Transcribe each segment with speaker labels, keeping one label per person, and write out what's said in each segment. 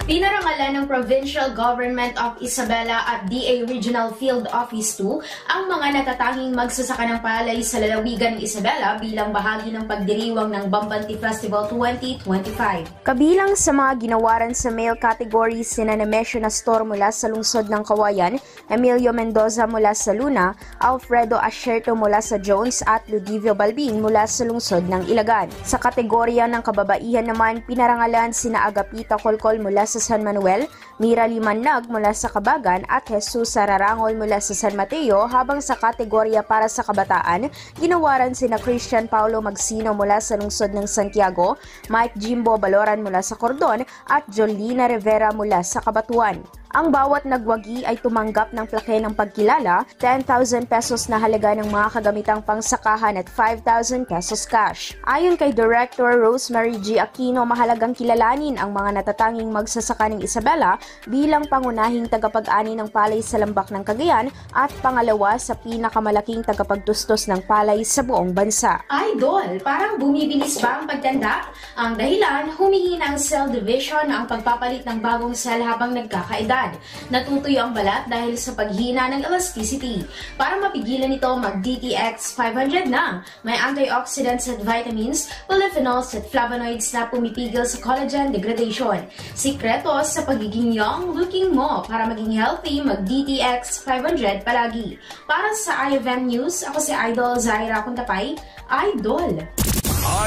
Speaker 1: Pinarangalan ng Provincial Government of Isabela at DA Regional Field Office 2 ang mga natatanging magsasaka ng palay sa lalawigan ng Isabela bilang bahagi ng pagdiriwang ng Bambanti Festival 2025. Kabilang sa mga ginawaran sa male category sina Nemesio Nastor mula sa lungsod ng Kawayan, Emilio Mendoza mula sa Luna, Alfredo Asherto mula sa Jones at Ludivio Balbin mula sa lungsod ng Ilagan. Sa kategorya ng kababaihan naman, pinarangalan sina Agapita Colcol mula sa San Manuel, Mira Limanag mula sa Cabagan at Jesus Sararangol mula sa San Mateo, habang sa kategorya para sa kabataan, ginawaran sina Christian Paulo Magsino mula sa lungsod ng Santiago, Mike Jimbo Baloran mula sa Cordon at Jolina Rivera mula sa Cabatuan. Ang bawat nagwagi ay tumanggap ng plake ng pagkilala, 10,000 pesos na halaga ng mga kagamitang pangsakahan at 5,000 pesos cash. Ayon kay Director Rosemary G. Aquino, mahalagang kilalanin ang mga natatanging magsasaka ng Isabela bilang pangunahing tagapag-ani ng palay sa lambak ng Cagayan at pangalawa sa pinakamalaking tagapagtustos ng palay sa buong bansa. Idol, parang bumibilis ba ang pagtanda? Ang dahilan, humihina ang cell division, ang pagpapalit ng bagong cell habang nagkakaedad. Natutuyo ang balat dahil sa paghina ng elasticity. Para mapigilan ito, mag-DTX 500 na. May antioxidants at vitamins, polyphenols at flavonoids na pumipigil sa collagen degradation. Sikreto sa pagiging young looking mo. Para maging healthy, mag-DTX 500 palagi. Para sa IFM News, ako si Idol Zaira Kuntapay. Idol!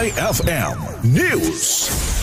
Speaker 2: IFM News.